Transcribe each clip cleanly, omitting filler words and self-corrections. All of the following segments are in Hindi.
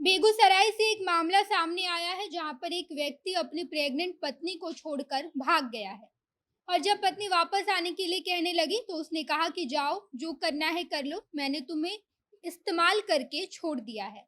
बेगूसराय से एक मामला सामने आया है जहां पर एक व्यक्ति अपनी प्रेग्नेंट पत्नी को छोड़कर भाग गया है। और जब पत्नी वापस आने के लिए कहने लगी तो उसने कहा कि जाओ जो करना है कर लो, मैंने तुम्हें इस्तेमाल करके छोड़ दिया है।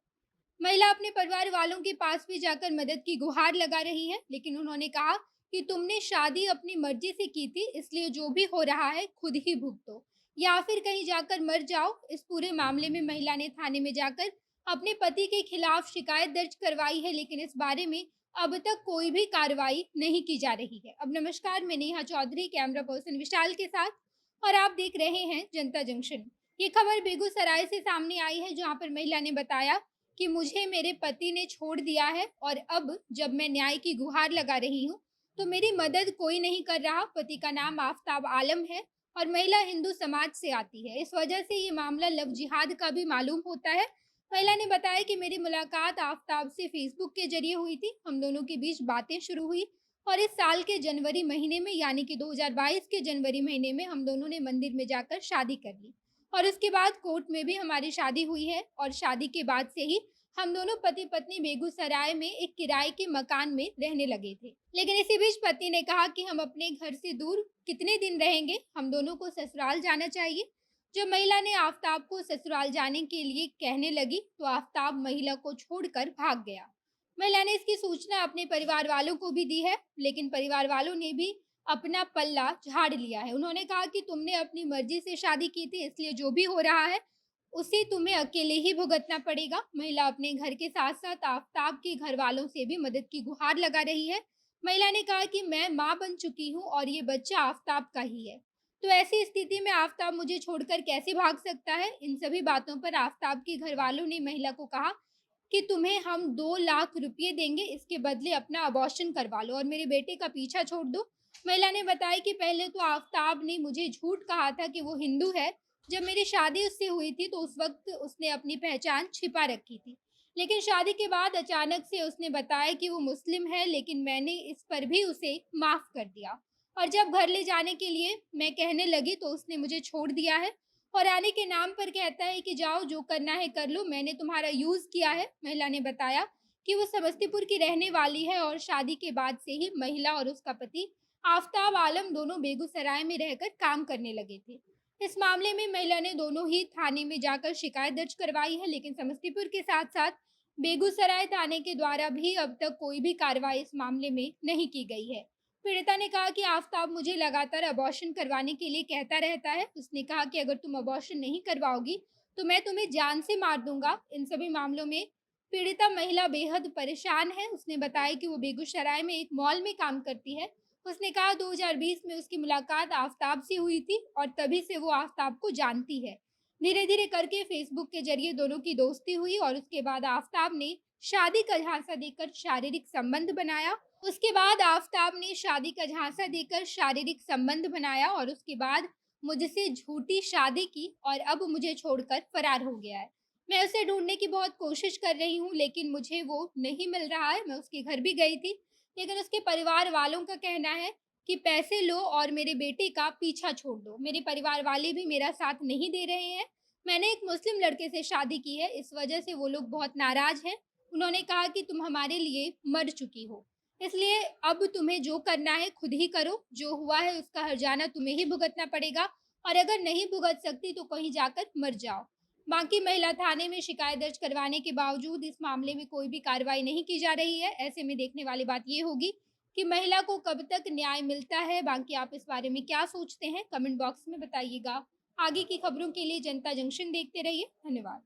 महिला अपने परिवार वालों के पास भी जाकर मदद की गुहार लगा रही है, लेकिन उन्होंने कहा कि तुमने शादी अपनी मर्जी से की थी, इसलिए जो भी हो रहा है खुद ही भुगतो या फिर कहीं जाकर मर जाओ। इस पूरे मामले में महिला ने थाने में जाकर अपने पति के खिलाफ शिकायत दर्ज करवाई है, लेकिन इस बारे में अब तक कोई भी कार्रवाई नहीं की जा रही है। अब नमस्कार, मैं नेहा चौधरी, कैमरा पर्सन विशाल के साथ, और आप देख रहे हैं जनता जंक्शन। ये खबर बेगूसराय से सामने आई है, जहां पर महिला ने बताया कि मुझे मेरे पति ने छोड़ दिया है और अब जब मैं न्याय की गुहार लगा रही हूँ तो मेरी मदद कोई नहीं कर रहा। पति का नाम आफताब आलम है और महिला हिंदू समाज से आती है, इस वजह से ये मामला लव जिहाद का भी मालूम होता है। महिला ने बताया कि मेरी मुलाकात आफताब से फेसबुक के जरिए हुई थी, हम दोनों के बीच बातें शुरू हुई और इस साल के जनवरी महीने में यानी कि 2022 के जनवरी महीने में हम दोनों ने मंदिर में जाकर शादी कर ली और उसके बाद कोर्ट में भी हमारी शादी हुई है। और शादी के बाद से ही हम दोनों पति पत्नी बेगूसराय में एक किराए के मकान में रहने लगे थे। लेकिन इसी बीच पति ने कहा कि हम अपने घर से दूर कितने दिन रहेंगे, हम दोनों को ससुराल जाना चाहिए। जब महिला ने आफताब को ससुराल जाने के लिए कहने लगी तो आफताब महिला को छोड़कर भाग गया। महिला ने इसकी सूचना अपने परिवार वालों को भी दी है, लेकिन परिवार वालों ने भी अपना पल्ला झाड़ लिया है। उन्होंने कहा कि तुमने अपनी मर्जी से शादी की थी, इसलिए जो भी हो रहा है उसे तुम्हें अकेले ही भुगतना पड़ेगा। महिला अपने घर के साथ साथ आफताब के घर वालों से भी मदद की गुहार लगा रही है। महिला ने कहा कि मैं माँ बन चुकी हूँ और ये बच्चा आफताब का ही है, तो ऐसी स्थिति में आफताब मुझे छोड़कर कैसे भाग सकता है। इन सभी बातों पर आफताब के घर वालों ने महिला को कहा कि तुम्हें हम 2 लाख रुपये देंगे, इसके बदले अपना अबॉर्शन करवा लो और मेरे बेटे का पीछा छोड़ दो। महिला ने बताया कि पहले तो आफताब ने मुझे झूठ कहा था कि वो हिंदू है। जब मेरी शादी उससे हुई थी तो उस वक्त उसने अपनी पहचान छिपा रखी थी, लेकिन शादी के बाद अचानक से उसने बताया कि वो मुस्लिम है, लेकिन मैंने इस पर भी उसे माफ कर दिया। और जब घर ले जाने के लिए मैं कहने लगी तो उसने मुझे छोड़ दिया है और आने के नाम पर कहता है कि जाओ जो करना है कर लो, मैंने तुम्हारा यूज किया है। महिला ने बताया कि वो समस्तीपुर की रहने वाली है और शादी के बाद से ही महिला और उसका पति आफताब आलम दोनों बेगूसराय में रहकर काम करने लगे थे। इस मामले में महिला ने दोनों ही थाने में जाकर शिकायत दर्ज करवाई है, लेकिन समस्तीपुर के साथ साथ बेगूसराय थाने के द्वारा भी अब तक कोई भी कार्रवाई इस मामले में नहीं की गई है। पीड़िता ने कहा कि आफताब मुझे लगातार अबॉर्शन करवाने के लिए कहता रहता है। उसने कहा कि अगर तुम अबॉर्शन नहीं करवाओगी तो मैं तुम्हें जान से मार दूंगा। इन सभी मामलों में पीड़िता महिला बेहद परेशान है। उसने बताया कि वो बेगूसराय में एक मॉल में काम करती है। उसने कहा 2020 में उसकी मुलाकात आफताब से हुई थी और तभी से वो आफताब को जानती है। धीरे धीरे करके फेसबुक के जरिए दोनों की दोस्ती हुई और उसके बाद आफताब ने शादी का झांसा देकर शारीरिक संबंध बनाया। उसके बाद आफताब ने शादी का झांसा देकर शारीरिक संबंध बनाया और उसके बाद मुझसे झूठी शादी की और अब मुझे छोड़कर फरार हो गया है। मैं उसे ढूंढने की बहुत कोशिश कर रही हूँ, लेकिन मुझे वो नहीं मिल रहा है। मैं उसके घर भी गई थी, लेकिन उसके परिवार वालों का कहना है कि पैसे लो और मेरे बेटे का पीछा छोड़ दो। मेरे परिवार वाले भी मेरा साथ नहीं दे रहे हैं। मैंने एक मुस्लिम लड़के से शादी की है, इस वजह से वो लोग बहुत नाराज हैं। उन्होंने कहा कि तुम हमारे लिए मर चुकी हो, इसलिए अब तुम्हें जो करना है खुद ही करो। जो हुआ है उसका हर्जाना तुम्हें ही भुगतना पड़ेगा और अगर नहीं भुगत सकती तो कहीं जाकर मर जाओ। बाकी महिला थाने में शिकायत दर्ज करवाने के बावजूद इस मामले में कोई भी कार्रवाई नहीं की जा रही है। ऐसे में देखने वाली बात ये होगी कि महिला को कब तक न्याय मिलता है। बाकी आप इस बारे में क्या सोचते हैं, कमेंट बॉक्स में बताइएगा। आगे की खबरों के लिए जनता जंक्शन देखते रहिए। धन्यवाद।